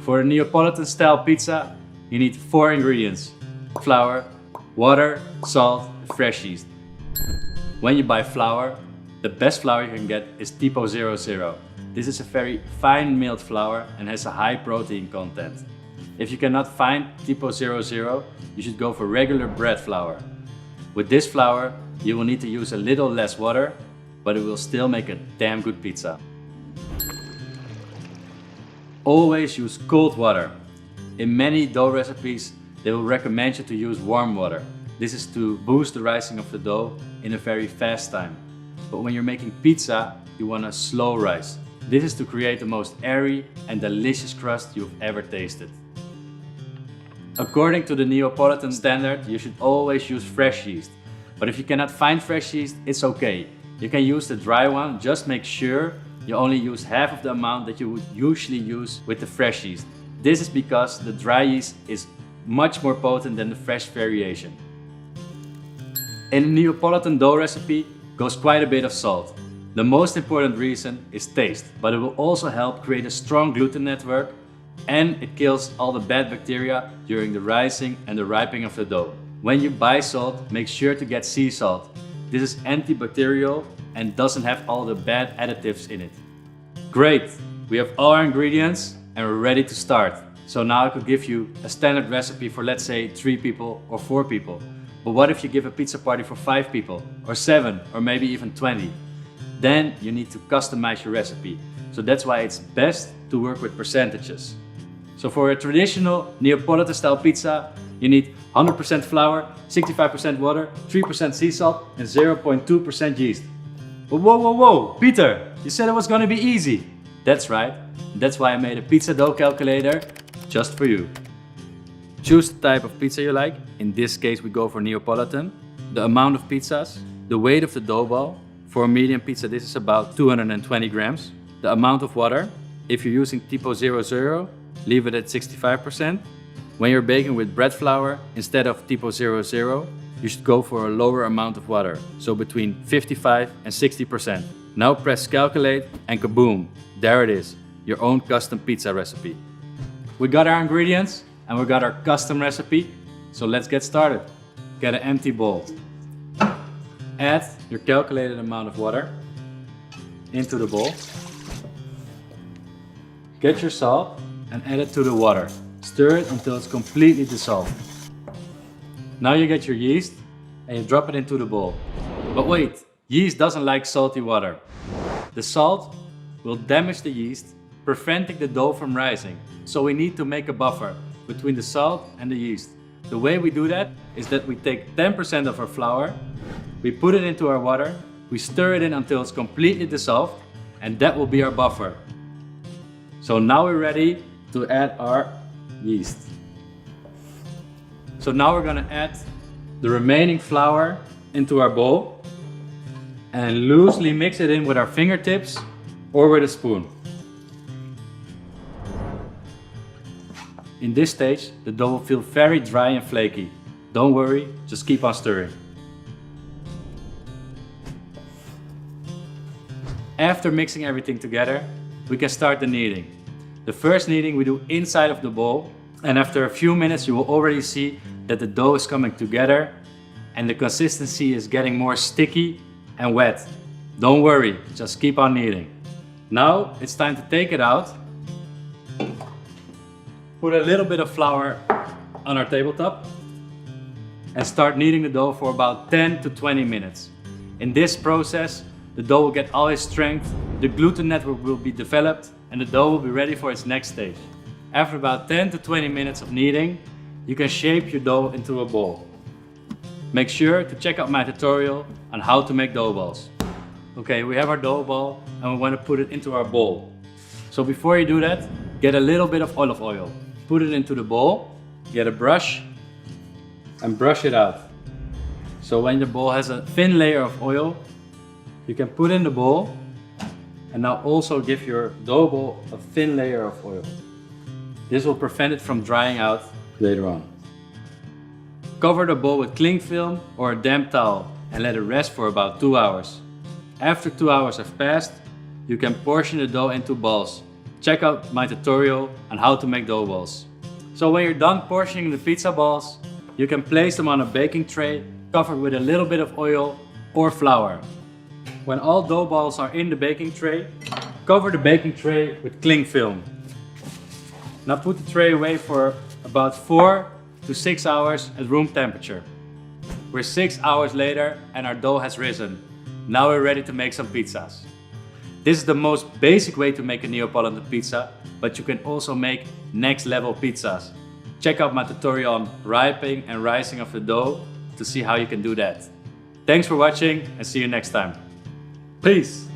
For a Neapolitan style pizza, you need 4 ingredients: flour, water, salt, and fresh yeast. When you buy flour, the best flour you can get is Tipo 00. This is a very fine milled flour and has a high protein content. If you cannot find Tipo 00, you should go for regular bread flour. With this flour, you will need to use a little less water, but it will still make a damn good pizza. Always use cold water. In many dough recipes, they will recommend you to use warm water. This is to boost the rising of the dough in a very fast time. But when you're making pizza, you want a slow rise. This is to create the most airy and delicious crust you've ever tasted. According to the Neapolitan standard, you should always use fresh yeast. But if you cannot find fresh yeast, it's okay. You can use the dry one, just make sure you only use half of the amount that you would usually use with the fresh yeast. This is because the dry yeast is much more potent than the fresh variation. In a Neapolitan dough recipe goes quite a bit of salt. The most important reason is taste, but it will also help create a strong gluten network, and it kills all the bad bacteria during the rising and the ripening of the dough. When you buy salt, make sure to get sea salt. This is antibacterial and doesn't have all the bad additives in it. Great! We have all our ingredients and we're ready to start. So now I could give you a standard recipe for, let's say, 3 people or 4 people. But what if you give a pizza party for 5 people or 7 or maybe even 20? Then you need to customize your recipe. So that's why it's best to work with percentages. So for a traditional Neapolitan style pizza, you need 100% flour, 65% water, 3% sea salt and 0.2% yeast. But whoa, Peter, you said it was gonna be easy. That's right, that's why I made a pizza dough calculator just for you. Choose the type of pizza you like. In this case we go for Neapolitan. The amount of pizzas, the weight of the dough ball. For a medium pizza this is about 220 grams. The amount of water, if you're using Tipo 00, leave it at 65%. When you're baking with bread flour, instead of Tipo 00, you should go for a lower amount of water, so between 55 and 60%. Now press calculate and kaboom, there it is, your own custom pizza recipe. We got our ingredients and we got our custom recipe, so let's get started. Get an empty bowl. Add your calculated amount of water into the bowl. Get your salt and add it to the water. Stir it until it's completely dissolved. Now you get your yeast and you drop it into the bowl. But wait, yeast doesn't like salty water. The salt will damage the yeast, preventing the dough from rising. So we need to make a buffer between the salt and the yeast. The way we do that is that we take 10% of our flour, we put it into our water, we stir it in until it's completely dissolved, and that will be our buffer. So now we're ready to add our yeast. So now we're gonna add the remaining flour into our bowl and loosely mix it in with our fingertips or with a spoon. In this stage, the dough will feel very dry and flaky. Don't worry, just keep on stirring. After mixing everything together, we can start the kneading. The first kneading we do inside of the bowl, and after a few minutes you will already see that the dough is coming together and the consistency is getting more sticky and wet. Don't worry, just keep on kneading. Now it's time to take it out. Put a little bit of flour on our tabletop and start kneading the dough for about 10 to 20 minutes. In this process, the dough will get all its strength, the gluten network will be developed, and the dough will be ready for its next stage. After about 10 to 20 minutes of kneading, you can shape your dough into a ball. Make sure to check out my tutorial on how to make dough balls. Okay, we have our dough ball and we want to put it into our bowl. So before you do that, get a little bit of olive oil. Put it into the bowl, get a brush and brush it out. So when the bowl has a thin layer of oil, you can put in the bowl and now also give your dough ball a thin layer of oil. This will prevent it from drying out later on. Cover the bowl with cling film or a damp towel and let it rest for about 2 hours. After 2 hours have passed, you can portion the dough into balls. check out my tutorial on how to make dough balls. So when you're done portioning the pizza balls, you can place them on a baking tray covered with a little bit of oil or flour. When all dough balls are in the baking tray, cover the baking tray with cling film. Now put the tray away for about 4 to 6 hours at room temperature. We're 6 hours later and our dough has risen. Now we're ready to make some pizzas. This is the most basic way to make a Neapolitan pizza, but you can also make next level pizzas. Check out my tutorial on ripening and rising of the dough to see how you can do that. Thanks for watching and see you next time. Peace!